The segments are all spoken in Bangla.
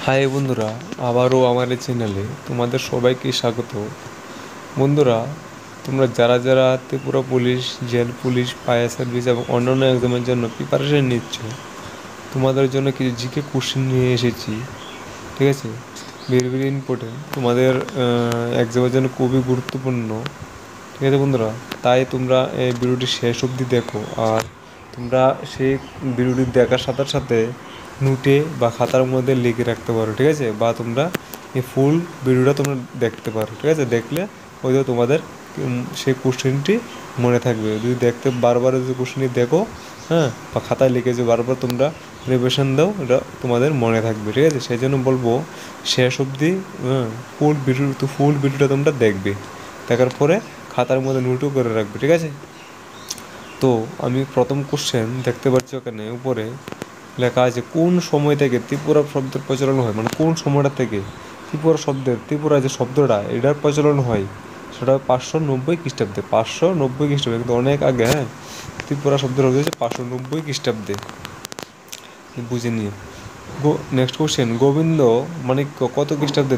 হাই বন্ধুরা, আবারও আমার এই চ্যানেলে তোমাদের সবাইকে স্বাগত। বন্ধুরা, তোমরা যারা যারা Tripura police, jail police, fire service এবং অন্যান্য এক্সামের জন্য প্রিপারেশন নিচ্ছ, তোমাদের জন্য কিছু জিকে কোশ্চেন নিয়ে এসেছি। ঠিক আছে, ভেরি ভেরি ইম্পর্টেন্ট, তোমাদের এক্সামের জন্য খুবই গুরুত্বপূর্ণ। ঠিক আছে বন্ধুরা, তাই তোমরা এই ভিডিওটি শেষ অবধি দেখো। আর তোমরা সেই ভিডিওটি দেখার সাথে সাথে নোটে বা খাতার মধ্যে লিখে রাখতে পারো। ঠিক আছে, বা তোমরা এই ফুল ভিডিওটা তোমরা দেখতে পারো। ঠিক আছে, দেখলে হয়তো তোমাদের সেই কোশ্চেনটি মনে থাকবে। যদি দেখতে বারবার যদি কোশ্চেনটি দেখো, হ্যাঁ, বা খাতায় লিখেছো, বারবার তোমরা রিভিশন দাও, এটা তোমাদের মনে থাকবে। ঠিক আছে, সেই জন্য বলবো শেষ অবধি ফুল ভিডিওটা তোমরা দেখবে। দেখার পরে খাতার মধ্যে নোটও করে রাখবে। ঠিক আছে, তো আমি প্রথম কোশ্চেন দেখতে পাচ্ছি, ওখানে উপরে লেখা আছে কোন সময় থেকে ত্রিপুরা শব্দের প্রচলন হয়, মানে কোন সময়টা থেকে ত্রিপুরা যে শব্দটা এটার প্রচলন হয়, সেটা 590 খ্রিস্টাব্দে। 590 খ্রিস্টাব্দে, কিন্তু অনেক আগে। হ্যাঁ, ত্রিপুরা শব্দের হয়েছে 590 খ্রিস্টাব্দে, বুঝে নিয়ে। নেক্সট কোশ্চেন, গোবিন্দ মাণিক্য কত খ্রিস্টাব্দে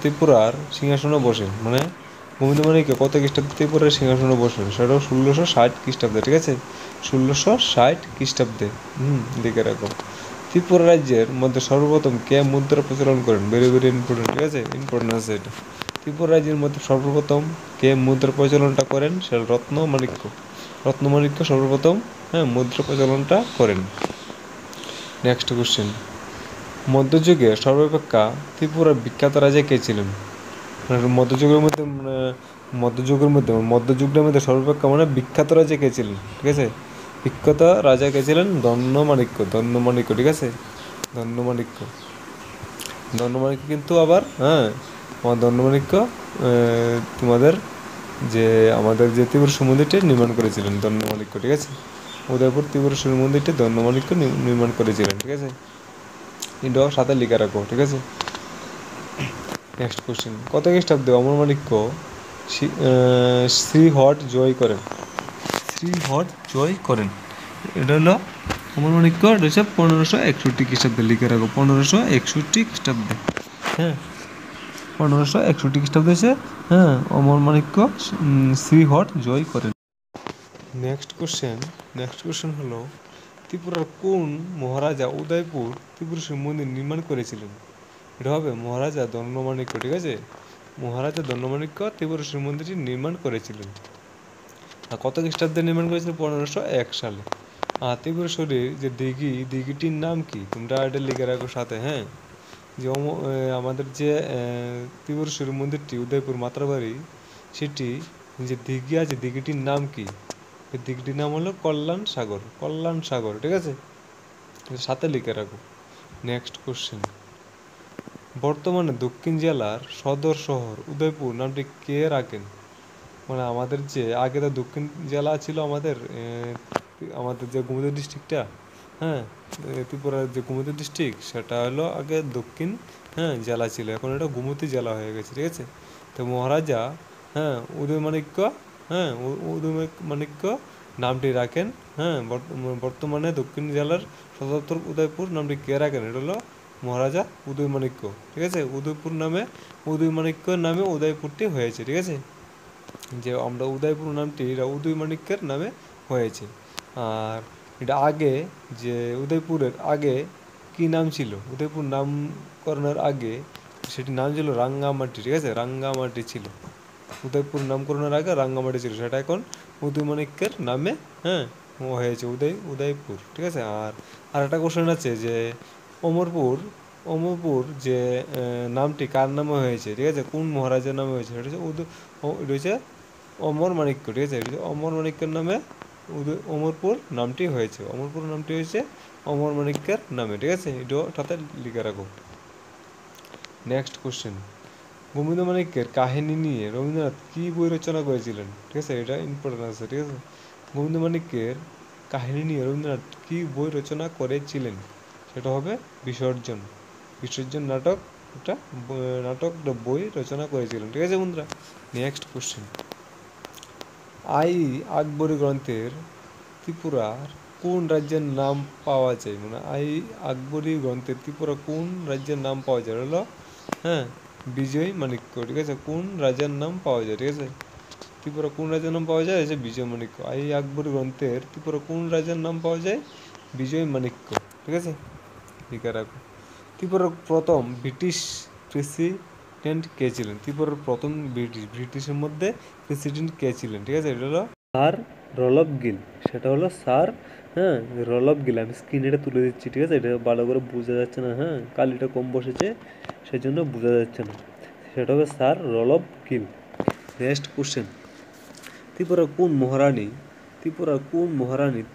ত্রিপুরার সিংহাসনে বসেন, মানে গোবিন্দ মাণিক্য কত খ্রিস্টাব্দে ত্রিপুরার সিংহাসনে বসেন, সেটাও 1660 খ্রিস্টাব্দে। ঠিক আছে, 1660 খ্রিস্টাব্দে। দেখে রাখো। ত্রিপুরা রাজ্যের মধ্যে সর্বপ্রথম কে মুদ্রা প্রচলন করেন? Very very important. ঠিক আছে, ইম্পর্টেন্ট আছে এটা। ত্রিপুরা রাজ্যের মধ্যে সর্বপ্রথম কে মুদ্রা প্রচলনটা করেন? সেটা রত্নমাণিক্য সর্বপ্রথম, হ্যাঁ, মুদ্রা প্রচলনটা করেন। নেক্সট কোশ্চেন, মধ্যযুগে সর্বাপেক্ষা ত্রিপুরার বিখ্যাত রাজা কে ছিলেন? মধ্যযুগের মধ্যে সর্বাপেক্ষা মানে বিখ্যাত রাজা কে ছিলেন? ঠিক আছে, বিখ্যাত রাজা কে ছিলেন? দন্ডমাণিক্য। ঠিক আছে, দন্ডমাণিক্য কিন্তু আবার, হ্যাঁ, আমার দন্ডমাণিক্য তোমাদের যে আমাদের যে ত্রিপুরা সমুদ্রটি নির্মাণ করেছিলেন দন্ডমাণিক্য। ঠিক আছে, উদয়পুর ত্রিপুরা সমুদ্রটি দন্ডমাণিক্য নির্মাণ করেছিলেন। ঠিক আছে, এটাও সাথে লিখে রাখো। ঠিক আছে, নেক্সট কোশ্চেন, কত খ্রিস্টাব্দে অমরমাণিক্য শ্রীহট জয় করেন? এটা হলো অমরমাণিক্য, এটা হচ্ছে 1561 খ্রিস্টাব্দে। লিখে রাখো 1561 খ্রিস্টাব্দে। হ্যাঁ, 1561 খ্রিস্টাব্দে হচ্ছে, হ্যাঁ, অমরমাণিক্য শ্রীহট জয় করেন। নেক্সট কোশ্চেন হলো, ত্রিপুরার কোন মহারাজা উদয়পুর ত্রিপুরা শিব মন্দির নির্মাণ করেছিলেন? এটা হবে মহারাজা দণ্ডমাণিক্য। ঠিক আছে, মহারাজা দণ্ডমাণিক্য ত্রিপুরা শিব মন্দিরটি নির্মাণ করেছিলেন। আর কত খ্রিস্টাব্দে নির্মাণ করেছিলেন? 1501 সালে। আর ত্রিপুরেশ্বরীর যে দিঘিটির নাম কি? তোমরা এটা লিখে রাখো সাথে। হ্যাঁ, যে আমাদের যে ত্রিপুরেশ্বরী মন্দিরটি উদয়পুর মাত্রাবাড়ি, সেটি যে দিঘি আছে, দিঘিটির নাম কি? এই দিঘিটির নাম হলো কল্যাণ সাগর। ঠিক আছে, সাথে লিখে রাখো। নেক্সট কোশ্চেন, বর্তমানে দক্ষিণ জেলার সদর শহর উদয়পুর নামটি কে রাখেন? মানে আমাদের যে আগে তো দক্ষিণ জেলা ছিল, আমাদের যে গোমতী ডিস্ট্রিক্টটা, হ্যাঁ, ত্রিপুরার যে গোমতী ডিস্ট্রিক্ট, সেটা হলো আগে দক্ষিণ, হ্যাঁ, জেলা ছিল। এখন এটা গোমতী জেলা হয়ে গেছে। ঠিক আছে, তো মহারাজা, হ্যাঁ, উদয়মাণিক্য, হ্যাঁ, উদয়মাণিক্য নামটি রাখেন। হ্যাঁ, বর্তমানে দক্ষিণ জেলার সদর দপ্তর উদয়পুর নামটি কে রাখেন? এটা হলো মহারাজা উদয়মাণিক্য। ঠিক আছে, উদয়মাণিক্য নামে উদয়পুরটি হয়েছে। ঠিক আছে, যে আমরা উদয়পুর নামটি এটা উদয়মাণিক্যের নামে হয়েছে। আর এটা আগে, যে উদয়পুরের আগে কি নাম ছিল? উদয়পুর নামকরণের আগে সেটি নাম ছিল রাঙ্গামাটি। ঠিক আছে, রাঙ্গামাটি ছিল। উদয়পুর নামকরণের আগে রাঙ্গামাটি ছিল, সেটা এখন উদয়মাণিক্যের নামে, হ্যাঁ, হয়েছে উদয়পুর। ঠিক আছে, আর একটা কোশ্চেন আছে যে অমরপুর অমরপুর যে নামটি কার নামে হয়েছে? ঠিক আছে, কোন মহারাজের নামে হয়েছে? এটা হচ্ছে অমরমাণিক্য। ঠিক আছে, এটা হচ্ছে অমরমাণিক্যের নামে অমরপুর নামটি হয়েছে। অমরমাণিক্যের নামে। ঠিক আছে, এটাও সাথে লিখে রাখো। নেক্সট কোশ্চেন, গোবিন্দমাণিক্যের কাহিনী নিয়ে রবীন্দ্রনাথ কি বই রচনা করেছিলেন? ঠিক আছে, এটা ইম্পর্টেন্ট আছে। ঠিক আছে, গোবিন্দমাণিক্যের কাহিনী নিয়ে রবীন্দ্রনাথ কি বই রচনা করেছিলেন? সেটা হবে বিসর্জন নাটক। একটা বই রচনা করেছিলেন। ঠিক আছে বন্ধুরা, নেক্সট কোশ্চেন, আকবরী গ্রন্থের ত্রিপুরার কোন রাজ্যের নাম পাওয়া যায়, মানে এই আকবরী গ্রন্থে ত্রিপুরা কোন রাজ্যের নাম পাওয়া যায় হলো হ্যাঁ বিজয় মাণিক্য, ঠিক আছে। কোন রাজার নাম পাওয়া যায়, ঠিক আছে। ত্রিপুরা কোন রাজার নাম পাওয়া যায়, বিজয় মাণিক্য। এই আকবরী গ্রন্থের ত্রিপুরা কোন রাজার নাম পাওয়া যায়, বিজয় মাণিক্য, ঠিক আছে। লিখে রাখো। ত্রিপুরার প্রথম ব্রিটিশ প্রেসিডেন্ট কে ছিলেন, ত্রিপুরার প্রথম ব্রিটিশের মধ্যে প্রেসিডেন্ট কে ছিলেন, ঠিক আছে। এটা হলো স্যার রলফ গিল, সেটা হলো স্যার রলফ গিল। আমি স্ক্রিনে এটা তুলে দিচ্ছি, ঠিক আছে। এটা ভালো করে বোঝা যাচ্ছে না, কালিটা কম বসেছে সেই জন্য বোঝা যাচ্ছে না। সেটা হবে sir Rolf Gill. Next question, ত্রিপুরার কোন মহারানী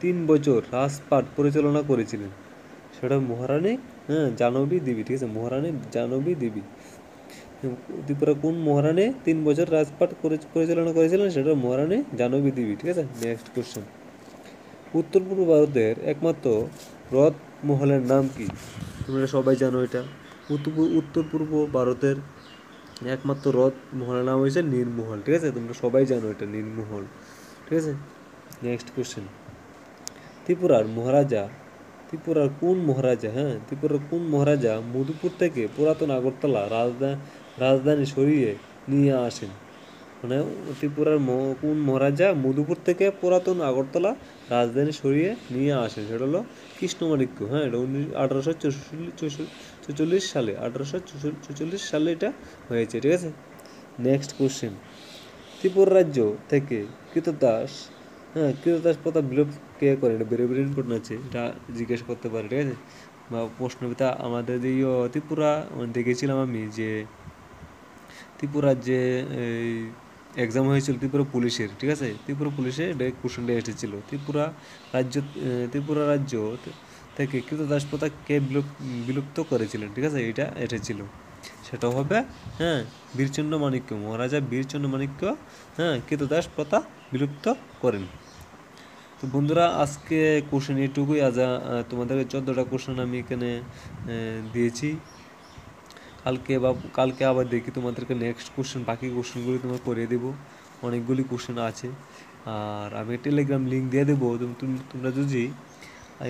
3 বছর রাজপাট পরিচালনা করেছিলেন, সেটা মহারানী জাহ্নবী দেবী, ঠিক আছে। মহারানী জাহ্নবী দেবী। ত্রিপুরা কোন মহারানী 3 বছর রাজপাট পরিচালনা করেছিলেন, সেটা মহারানী জাহ্নবী দেবী, ঠিক আছে। নেক্সট কোশ্চেন, উত্তর পূর্ব ভারতের একমাত্র হ্রদ মহলের নাম কি, তোমরা সবাই জানো এটা। উত্তর পূর্ব ভারতের একমাত্র হ্রদ মহলের নাম হয়েছে নীরমহল, ঠিক আছে। তোমরা সবাই জানো এটা, নীরমহল, ঠিক আছে। নেক্সট কোশ্চেন, ত্রিপুরার কোন মহারাজা মধুপুর থেকে পুরাতন আগরতলা রাজধানী সরিয়ে নিয়ে আসেন, মানে ত্রিপুরার কোন মহারাজা মধুপুর থেকে পুরাতন আগরতলা রাজধানী সরিয়ে নিয়ে আসেন, সেটা হলো কৃষ্ণমাণিক্য। এটা 1846 সালে এটা হয়েছে, ঠিক আছে। নেক্সট কোশ্চেন, ত্রিপুরা রাজ্য থেকে কৃতদাস প্রথা বিলোপ কে করেন, এটা ভেরি ভেরি ইম্পর্টেন্ট আছে, এটা জিজ্ঞেস করতে পারে, ঠিক আছে। বা প্রশ্নবিতা আমাদের যে ত্রিপুরা দেখেছিলাম আমি, যে ত্রিপুরার যে এই এক্সাম হয়েছিল ত্রিপুরা পুলিশের, ঠিক আছে। ত্রিপুরা পুলিশে কোশ্চেনটা এসেছিল, ত্রিপুরা রাজ্য থেকে কৃতদাস প্রথা কে বিলুপ্ত করেছিলেন, ঠিক আছে। এটা এসেছিল, সেটা হবে বীরচন্দ্র মাণিক্য, মহারাজা বীরচন্দ্র মাণিক্য কৃতদাস প্রথা বিলুপ্ত করেন। তো বন্ধুরা, আজকে কোশ্চেন এইটুকুই। তোমাদেরকে 14টা কোশ্চেন আমি এখানে দিয়েছি। কালকে আবার দেখি তোমাদেরকে নেক্সট কোশ্চেন, বাকি কোশ্চেনগুলি তোমার করিয়ে দেবো। অনেকগুলি কোশ্চেন আছে, আর আমি টেলিগ্রাম লিঙ্ক দিয়ে দেবো। তোমরা যদি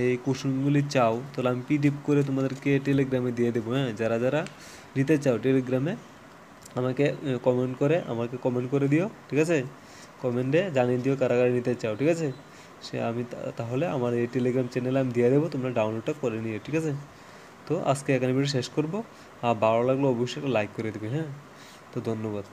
এই কোশ্চেনগুলি চাও তাহলে আমি পিডিএফ করে তোমাদেরকে টেলিগ্রামে দিয়ে দেবো। যারা যারা নিতে চাও টেলিগ্রামে আমাকে কমেন্ট করে দিও, ঠিক আছে। কমেন্টে জানিয়ে দিও কারা কারা নিতে চাও, ঠিক আছে। তাহলে আমার এই টেলিগ্রাম চ্যানেলে আমি দিয়ে দেবো, তোমরা ডাউনলোডটা করে নিও, ঠিক আছে। তো আজকে এখানে ভিডিও শেষ করবো। আর ভালো লাগলে অবশ্যই একটা লাইক করে দেবে। তো ধন্যবাদ।